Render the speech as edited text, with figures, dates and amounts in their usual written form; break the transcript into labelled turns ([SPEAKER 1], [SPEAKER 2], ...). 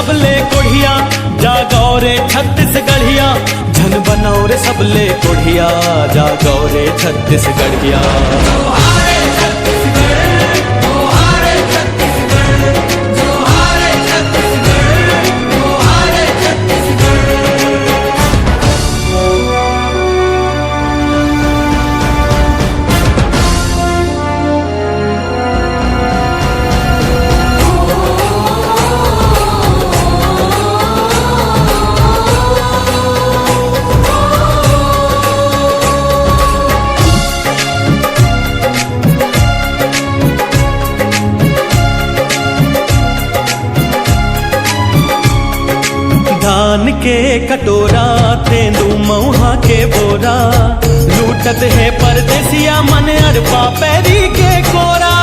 [SPEAKER 1] सबले कोढ़िया, जागो रे छत्तीसगढ़िया। झन बनाओ रे सबले कोढ़िया, जागो रे छत्तीसगढ़िया। धान के कटोरा, तेंदू मऊहा के बोरा। लूटत है परदेसिया मन अरबा पैरी के कोरा।